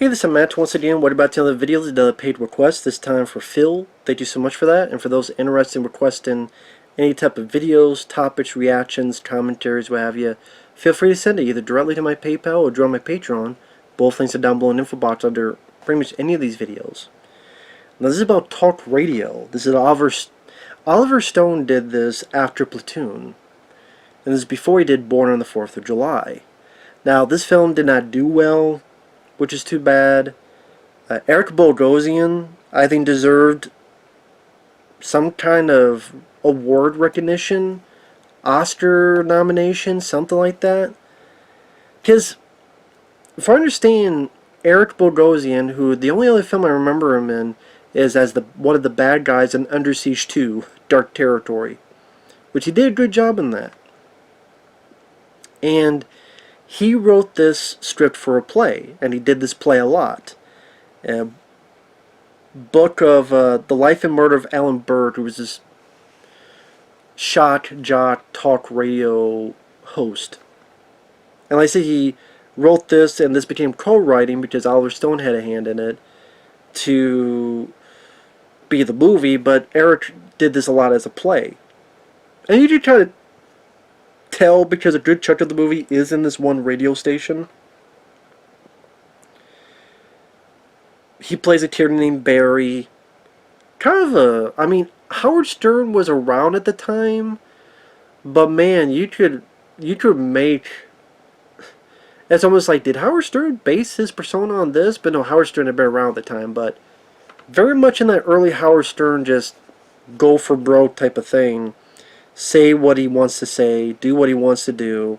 Hey, this is Matt once again. What about the other videos? Another paid request, this time for Phil. Thank you so much for that. And for those interested in requesting any type of videos, topics, reactions, commentaries, what have you, feel free to send it either directly to my PayPal or join my Patreon. Both links are down below in the info box under pretty much any of these videos. Now this is about talk radio. This is Oliver Stone did this after Platoon. And this is before he did Born on the 4th of July. Now this film did not do well, which is too bad. Eric Bogosian, I think, deserved some kind of award recognition, Oscar nomination, something like that. Because, if I understand, Eric Bogosian, who the only other film I remember him in is as one of the bad guys in Under Siege 2, Dark Territory, which he did a good job in that. And he wrote this script for a play, and he did this play a lot. A book of the life and murder of Alan Bird, who was this shock jock talk radio host. And like I say, he wrote this, and this became co-writing because Oliver Stone had a hand in it to be the movie, but Eric did this a lot as a play. And you do try to tell because a good chunk of the movie is in this one radio station. He plays a character named Barry. Kind of I mean, Howard Stern was around at the time, but man, you could make. It's almost like, did Howard Stern base his persona on this? But no, Howard Stern had been around at the time, but very much in that early Howard Stern just go for broke type of thing. Say what he wants to say, do what he wants to do.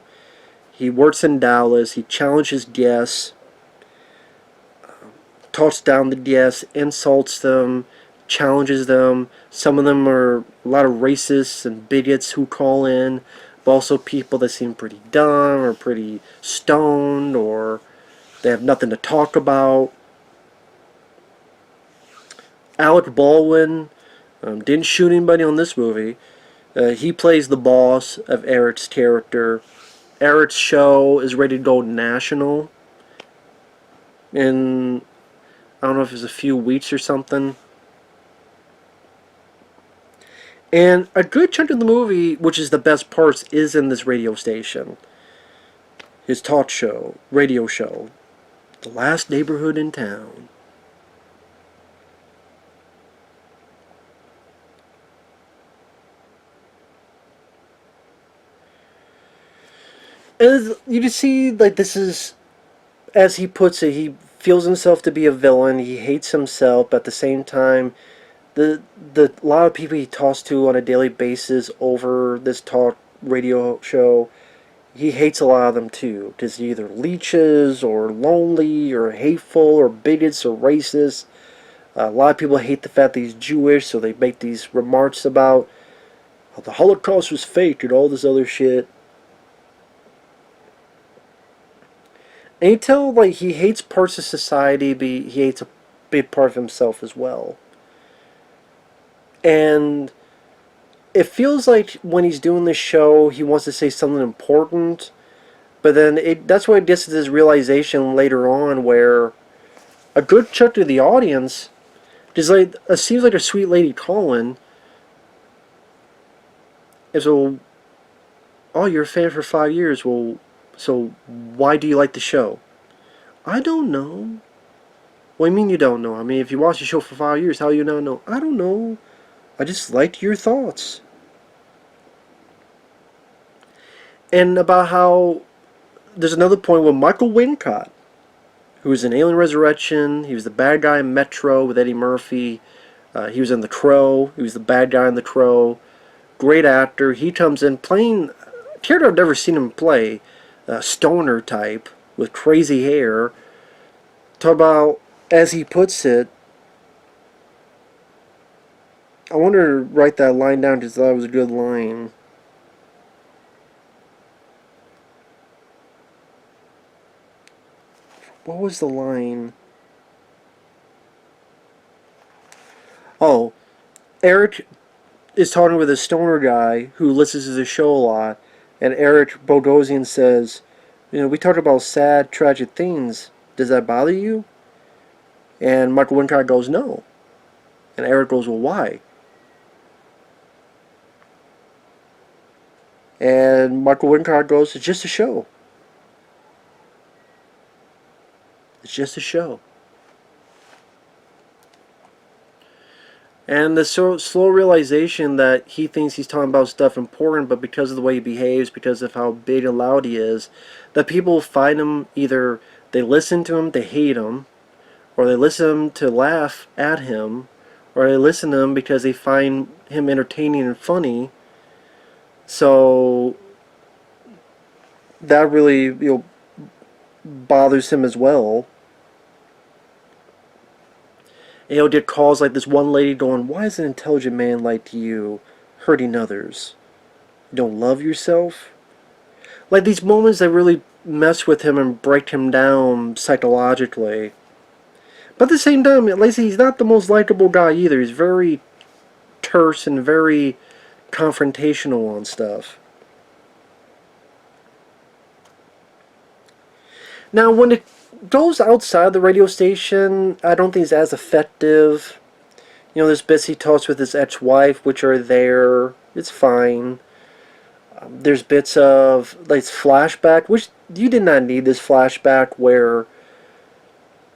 He works in Dallas, he challenges guests, talks down the guests, insults them, challenges them. Some of them are a lot of racists and bigots who call in, but also people that seem pretty dumb or pretty stoned or they have nothing to talk about. Alec Baldwin didn't shoot anybody on this movie. He plays the boss of Eric's character. Eric's show is ready to go national in, I don't know if it's a few weeks or something. And a good chunk of the movie, which is the best parts, is in this radio station. His talk show, radio show, The Last Neighborhood in Town. And you can see, like, this is, as he puts it, he feels himself to be a villain. He hates himself, but at the same time, a lot of people he talks to on a daily basis over this talk radio show, he hates a lot of them too, because they're either leeches or lonely or hateful or bigots or racist. A lot of people hate the fact that he's Jewish, so they make these remarks about how the Holocaust was fake and all this other shit. And you tell, like, he hates parts of society, but he hates a big part of himself as well. And it feels like when he's doing this show, he wants to say something important, but then that's where it gets to this realization later on where a good chunk of the audience is like, it seems like a sweet lady calling, and so, oh, you're a fan for 5 years, well, so why do you like the show? I don't know. What do you mean you don't know? I mean, if you watch the show for 5 years, how do you not know? I don't know. I just liked your thoughts. And about how there's another point where Michael Wincott, who was in Alien Resurrection, he was the bad guy in Metro with Eddie Murphy, he was in The Crow, he was the bad guy in The Crow, great actor. He comes in playing a character I've never seen him play, stoner type with crazy hair. Talk about, as he puts it, I wanted to write that line down because I thought it was a good line. What was the line? Oh, Eric is talking with a stoner guy who listens to the show a lot, and Eric Bogosian says, you know, we talk about sad, tragic things. Does that bother you? And Michael Wincott goes, no. And Eric goes, well, why? And Michael Wincott goes, it's just a show. It's just a show. And the slow realization that he thinks he's talking about stuff important, but because of the way he behaves, because of how big and loud he is, that people find him, either they listen to him, they hate him, or they listen to laugh at him, or they listen to him because they find him entertaining and funny. So that really, bothers him as well. And he'll get calls like this one lady going, why is an intelligent man like you hurting others? You don't love yourself? Like these moments that really mess with him and break him down psychologically. But at the same time, Lacey, he's not the most likable guy either. He's very terse and very confrontational on stuff. Now, when it goes outside the radio station, I don't think it's as effective. There's bits he talks with his ex-wife, which are there. It's fine. There's bits of like flashback, which you did not need this flashback where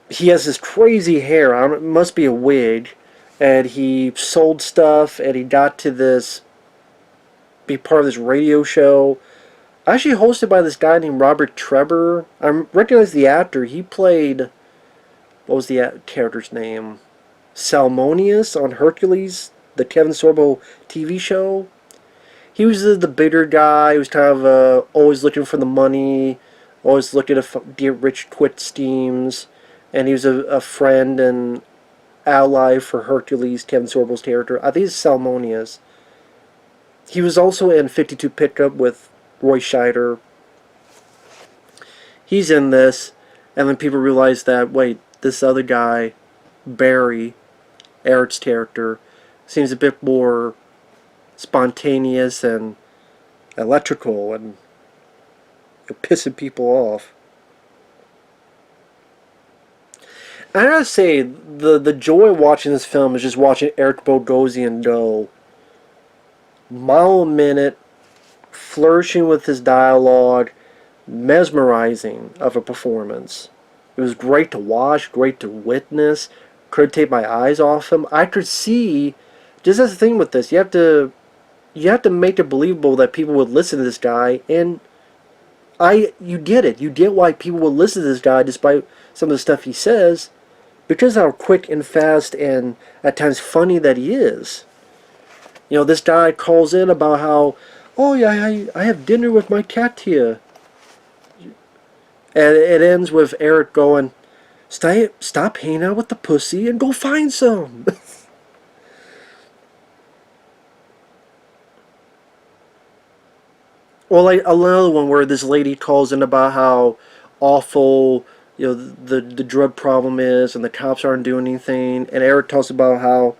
he has this crazy hair. It must be a wig, and he sold stuff, and he got to be part of this radio show. Actually hosted by this guy named Robert Trevor. I recognize the actor. He played, what was the character's name? Salmonius on Hercules, the Kevin Sorbo TV show. He was the bitter guy. He was kind of always looking for the money, always looking to get rich quick schemes. And he was a friend and ally for Hercules, Kevin Sorbo's character. I think it's Salmonius. He was also in 52 Pickup with Roy Scheider. He's in this, and then people realize that, wait, this other guy, Barry, Eric's character, seems a bit more spontaneous and electrical and pissing people off. I gotta say, the joy of watching this film is just watching Eric Bogosian go mile a minute, flourishing with his dialogue, mesmerizing of a performance. It was great to watch, great to witness. Couldn't take my eyes off him. I could see, just as the thing with this, you have to make it believable that people would listen to this guy, and you get it. You get why people would listen to this guy despite some of the stuff he says, because of how quick and fast and at times funny that he is. This guy calls in about how, oh yeah, I have dinner with my cat here. And it ends with Eric going, stop hanging out with the pussy and go find some. Well, like another one where this lady calls in about how awful the drug problem is and the cops aren't doing anything, and Eric talks about how,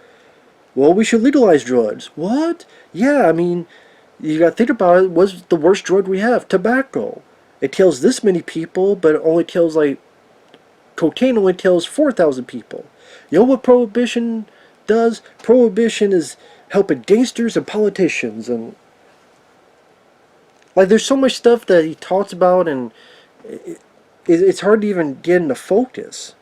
well, we should legalize drugs. What? Yeah, I mean, you got to think about it. What's the worst drug we have? Tobacco. It kills this many people, but it only kills, like, cocaine only kills 4,000 people. You know what Prohibition does? Prohibition is helping gangsters and politicians, and like there's so much stuff that he talks about, and it's hard to even get into focus.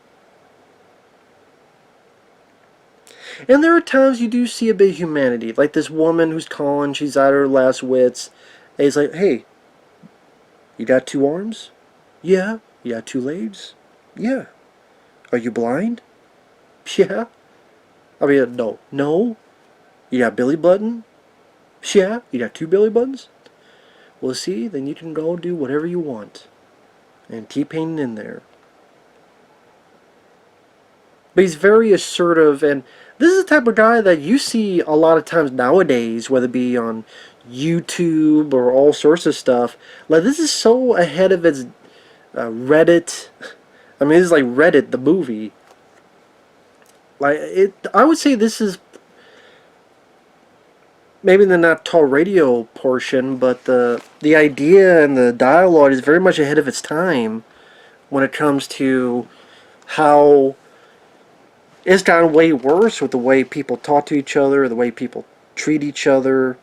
And there are times you do see a bit of humanity, like this woman who's calling, she's at her last wits, and he's like, hey, you got 2 arms? Yeah. You got 2 legs? Yeah. Are you blind? Yeah. I mean, no. No? You got belly button? Yeah. You got 2 belly buttons? Well, see, then you can go do whatever you want. And keep hanging in there. But he's very assertive, and this is the type of guy that you see a lot of times nowadays, whether it be on YouTube or all sorts of stuff. Like, this is so ahead of its Reddit. I mean, this is like Reddit, the movie. Like, I would say this is maybe the not tall radio portion, but the idea and the dialogue is very much ahead of its time when it comes to how It's gotten way worse with the way people talk to each other, the way people treat each other,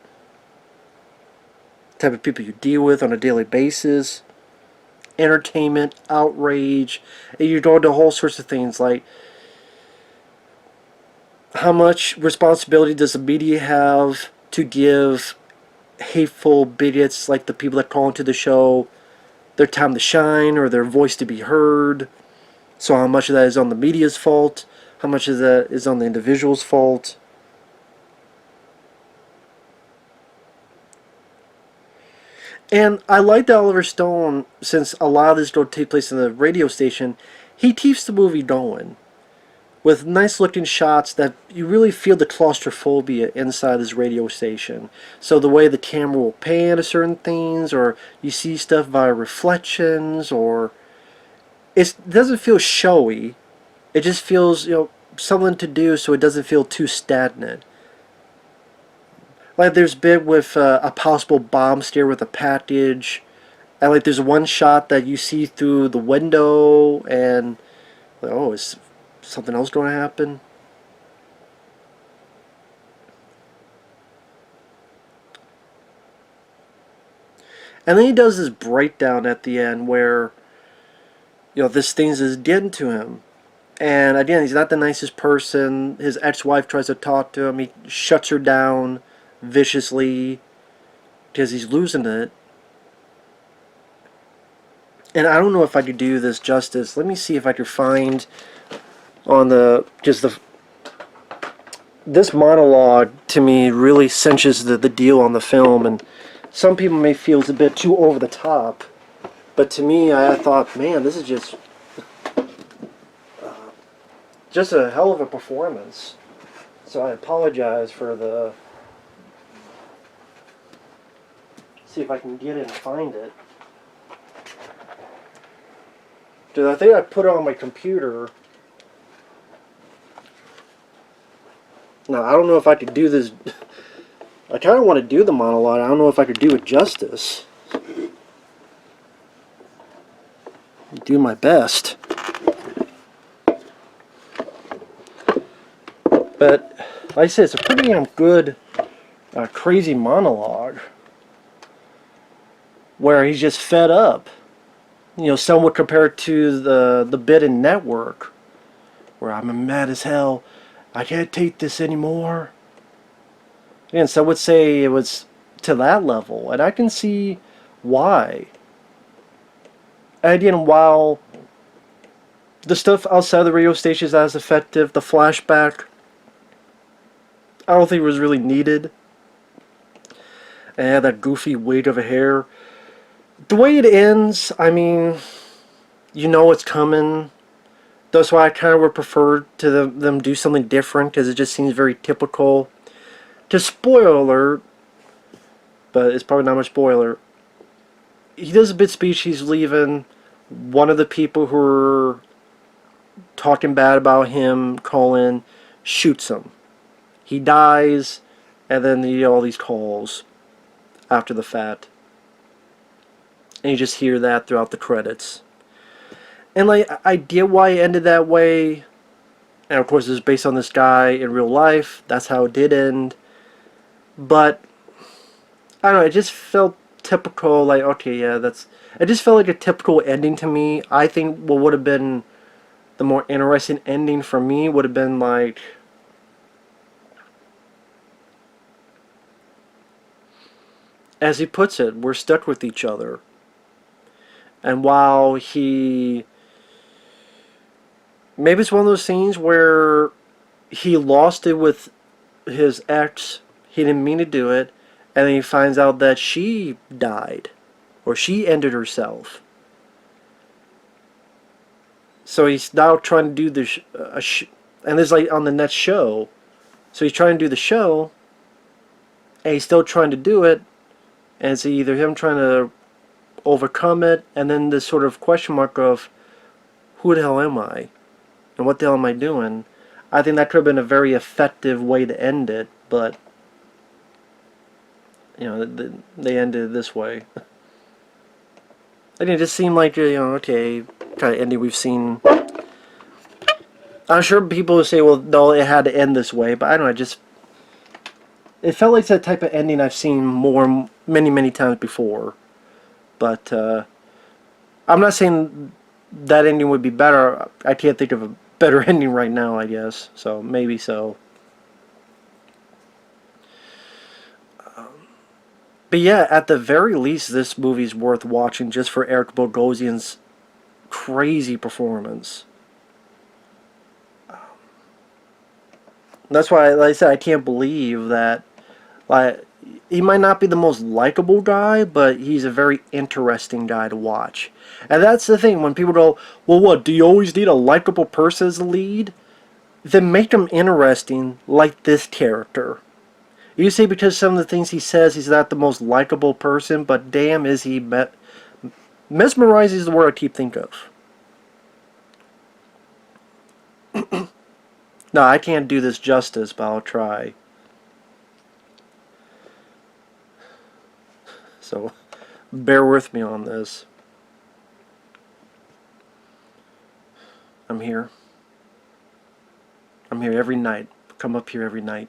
the type of people you deal with on a daily basis, entertainment, outrage, and you go into all sorts of things like how much responsibility does the media have to give hateful bigots like the people that call into the show their time to shine or their voice to be heard? So how much of that is on the media's fault? How much of that is on the individual's fault? And I like that Oliver Stone, since a lot of this don't take place in the radio station, he keeps the movie going with nice looking shots that you really feel the claustrophobia inside this radio station. So the way the camera will pan to certain things, or you see stuff via reflections, or it doesn't feel showy. It just feels, something to do so it doesn't feel too stagnant. Like there's bit with a possible bomb scare with a package, and like there's one shot that you see through the window, and like, oh, is something else going to happen? And then he does this breakdown at the end where, this thing is getting to him. And again, he's not the nicest person. His ex-wife tries to talk to him. He shuts her down viciously because he's losing it. And I don't know if I could do this justice. Let me see if I could find on this monologue to me really cinches the deal on the film, and some people may feel it's a bit too over the top, but to me I thought, man, this is just a hell of a performance. So I apologize for the... See if I can get it and find it. Dude, I think I put it on my computer. Now, I don't know if I could do this. I kind of want to do the monologue. I don't know if I could do it justice. Do my best. But, like I said, it's a pretty damn good, crazy monologue. Where he's just fed up. Some would compare it to the bit in Network, where I'm mad as hell. I can't take this anymore. And some would say it was to that level, and I can see why. And again, while the stuff outside the radio station is as effective, the flashback, I don't think it was really needed. And it had that goofy wig of a hair. The way it ends, I mean, it's coming. That's why I kind of would prefer to them do something different, because it just seems very typical. Just spoiler alert, but it's probably not much spoiler. He does a bit speech, he's leaving. One of the people who are talking bad about him, Colin, shoots him. He dies, and then you get all these calls after the fact. And you just hear that throughout the credits. And like, I get why it ended that way. And of course it's based on this guy in real life. That's how it did end. But I don't know, it just felt typical, like, okay, yeah, it just felt like a typical ending to me. I think what would have been the more interesting ending for me would have been like, as he puts it, we're stuck with each other. And while maybe it's one of those scenes where he lost it with his ex, he didn't mean to do it, and then he finds out that she died, or she ended herself. So he's now trying to do and it's like on the next show. So he's trying to do the show, and he's still trying to do it, and it's either him trying to overcome it, and then this sort of question mark of, who the hell am I? And what the hell am I doing? I think that could have been a very effective way to end it, but they ended it this way. I think it just seemed like okay, kind of ending we've seen I'm sure people will say, well, no, it had to end this way, but I don't know, it felt like that type of ending I've seen many times before. But I'm not saying that ending would be better. I can't think of a better ending right now, I guess. So maybe so. But yeah, at the very least, this movie's worth watching just for Eric Bogosian's crazy performance. That's why, like I said, I can't believe that. Like, he might not be the most likable guy, but he's a very interesting guy to watch. And that's the thing, when people go, well, what, do you always need a likable person as the lead? Then make him interesting, like this character. You say because some of the things he says, he's not the most likable person, but damn is he mesmerizes the word I keep thinking of. No, I can't do this justice, but I'll try. So, bear with me on this. I'm here. I'm here every night. Come up here every night.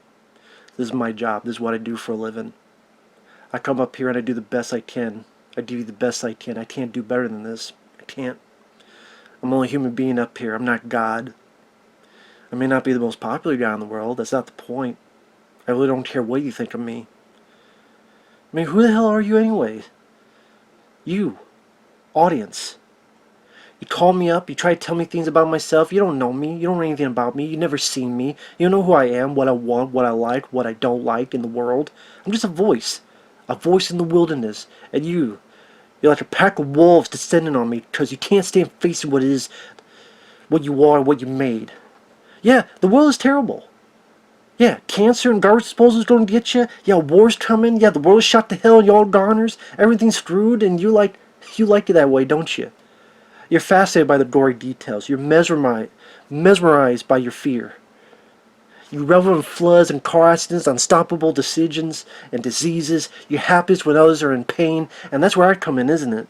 This is my job. This is what I do for a living. I come up here and I do the best I can. I do the best I can. I can't do better than this. I can't. I'm only a human being up here. I'm not God. I may not be the most popular guy in the world. That's not the point. I really don't care what you think of me. I mean, who the hell are you anyway? You. Audience. You call me up, you try to tell me things about myself. You don't know me. You don't know anything about me. You've never seen me. You don't know who I am, what I want, what I like, what I don't like in the world. I'm just a voice. A voice in the wilderness. And you're like a pack of wolves descending on me because you can't stand facing what it is, what you are, what you made. Yeah, the world is terrible. Yeah, cancer and garbage disposal is going to get you. Yeah, war's coming. Yeah, the world is shot to hell and y'all goners. Everything's screwed and you like it that way, don't you? You're fascinated by the gory details. You're mesmerized by your fear. You revel in floods and car accidents, unstoppable decisions and diseases. You're happiest when others are in pain, and that's where I come in, isn't it?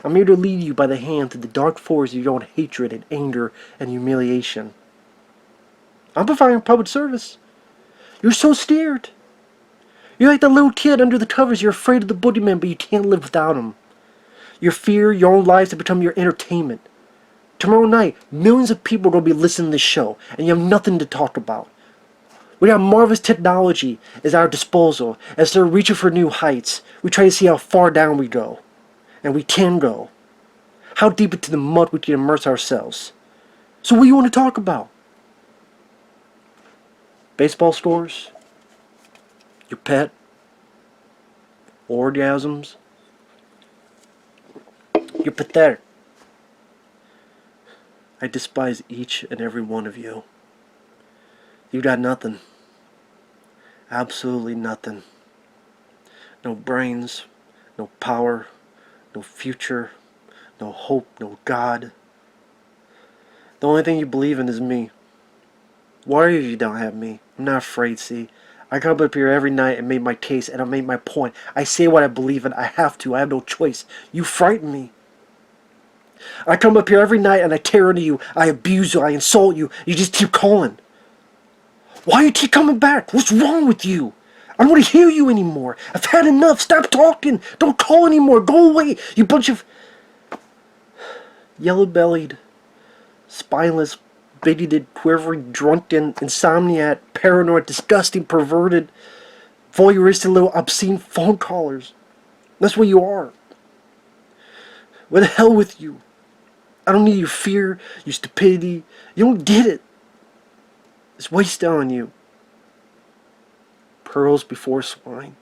I'm here to lead you by the hand through the dark forest of your own hatred and anger and humiliation. I'm providing public service. You're so scared. You're like the little kid under the covers. You're afraid of the boogeyman, but you can't live without him. Your fear, your own lives have become your entertainment. Tomorrow night, millions of people are going to be listening to this show, and you have nothing to talk about. We got marvelous technology at our disposal. As they're reaching for new heights, we try to see how far down we go. And we can go. How deep into the mud we can immerse ourselves. So what do you want to talk about? Baseball scores? Your pet? Orgasms? You're pathetic. I despise each and every one of you. You got nothing. Absolutely nothing. No brains, no power, no future, no hope, no God. The only thing you believe in is me. Worry if you don't have me. I'm not afraid, see. I come up here every night and make my case and I make my point. I say what I believe in. I have to. I have no choice. You frighten me. I come up here every night and I tear into you. I abuse you. I insult you. You just keep calling. Why do you keep coming back? What's wrong with you? I don't want to hear you anymore. I've had enough. Stop talking. Don't call anymore. Go away. You bunch of yellow-bellied, spineless, bigoted, quivering, drunken, insomniac, paranoid, disgusting, perverted, voyeuristic little obscene phone callers. That's what you are. What the hell with you? I don't need your fear, your stupidity. You don't get it. It's wasted on you. Pearls before swine.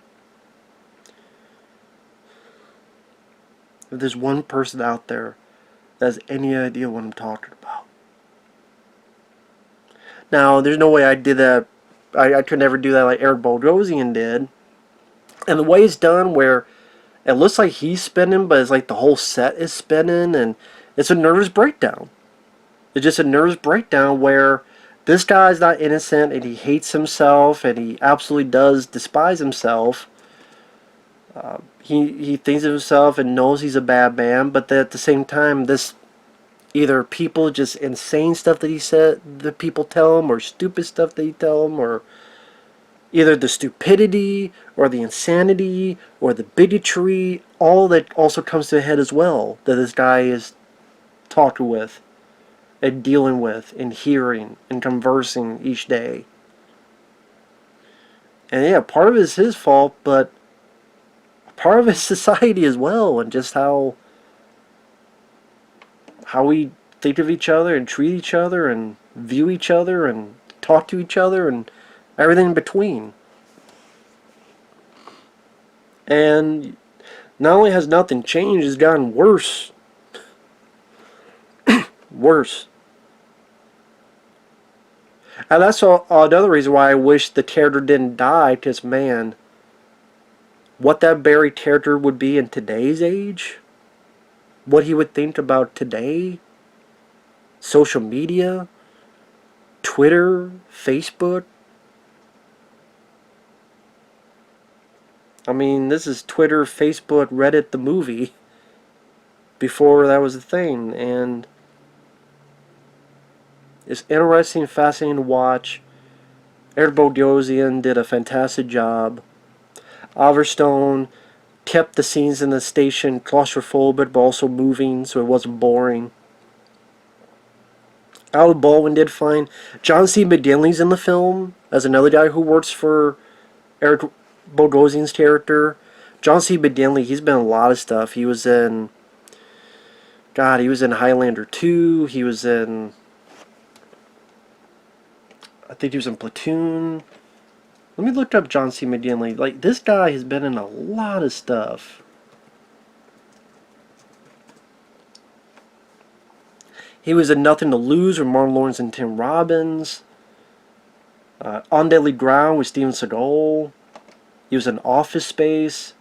If there's one person out there that has any idea what I'm talking about. Now, there's no way I did that. I could never do that like Eric Bogosian did. And the way it's done where it looks like he's spinning, but it's like the whole set is spinning, and it's a nervous breakdown. It's just a nervous breakdown where this guy's not innocent, and he hates himself, and he absolutely does despise himself. He thinks of himself and knows he's a bad man, but at the same time, this either people just insane stuff that he said that people tell him, or stupid stuff that he tell him, or either the stupidity or the insanity or the bigotry, all that also comes to a head as well, that this guy is talking with and dealing with and hearing and conversing each day. And yeah, part of it is his fault, but part of it is society as well, and just how we think of each other and treat each other and view each other and talk to each other and everything in between. And not only has nothing changed, it's gotten worse. Worse. And that's another reason why I wish the character didn't die, because, man, what that Barry character would be in today's age, what he would think about today, social media, Twitter, Facebook. I mean, this is Twitter, Facebook, Reddit, the movie, before that was a thing, and it's interesting, fascinating to watch. Eric Bogosian did a fantastic job. Oliver Stone kept the scenes in the station claustrophobic, but also moving, so it wasn't boring. Alec Baldwin did fine. John C. McGinley's in the film as another guy who works for Eric Bogosian's character. John C. McGinley, he's been in a lot of stuff. He was in Highlander 2. He was in, I think he was in Platoon. Let me look up John C. McGinley. Like, this guy has been in a lot of stuff. He was in Nothing to Lose with Martin Lawrence and Tim Robbins. On Deadly Ground with Steven Seagal. He was in Office Space.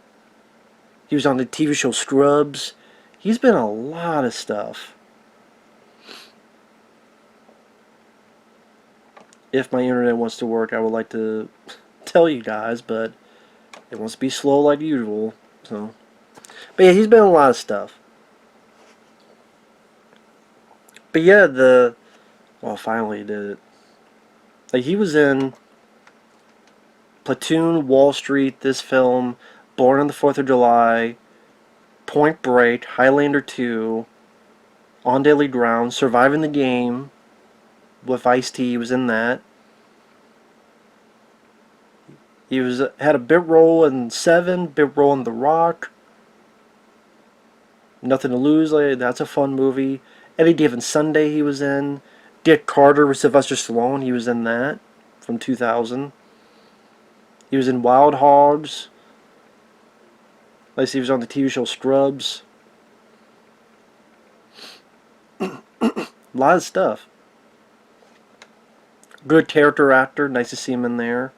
He was on the TV show Scrubs. He's been in a lot of stuff. If my internet wants to work, I would like to tell you guys, but it wants to be slow like usual. So, but yeah, he's been in a lot of stuff. But yeah, finally he did it. Like, he was in Platoon, Wall Street, this film, Born on the 4th of July, Point Break, Highlander 2, On Deadly Ground, Surviving the Game with Ice-T. He was in that. He had a bit role in Seven, bit role in The Rock. Nothing to Lose, that's a fun movie. Any Given Sunday he was in. Dick Carter with Sylvester Stallone, he was in that from 2000. He was in Wild Hogs. He was on the TV show Scrubs. A lot of stuff. Good character actor. Nice to see him in there.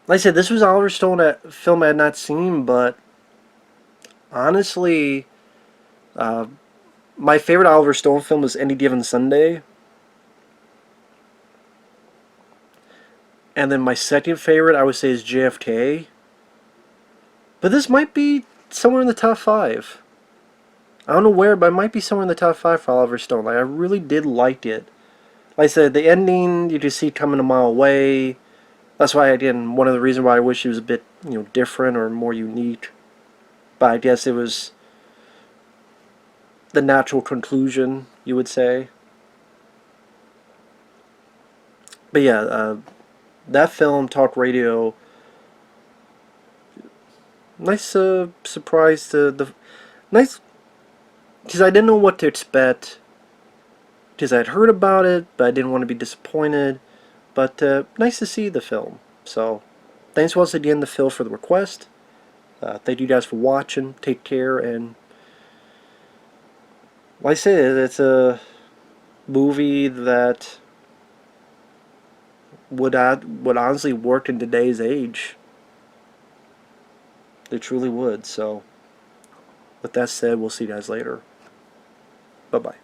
Like I said, this was Oliver Stone, a film I had not seen, but honestly, my favorite Oliver Stone film was Any Given Sunday. And then my second favorite, I would say, is JFK. But this might be somewhere in the top 5. I don't know where, but it might be somewhere in the top 5 for Oliver Stone. Like, I really did like it. Like I said, the ending, you just see coming a mile away. That's why, again, one of the reasons why I wish it was a bit, different or more unique. But I guess it was the natural conclusion, you would say. But yeah, that film, Talk Radio, nice surprise nice, because I didn't know what to expect, because I'd heard about it, but I didn't want to be disappointed. But nice to see the film. So, thanks once again to Phil for the request. Thank you guys for watching. Take care, and like I said, it's a movie that would honestly work in today's age. It truly would. So, with that said, we'll see you guys later. Bye-bye.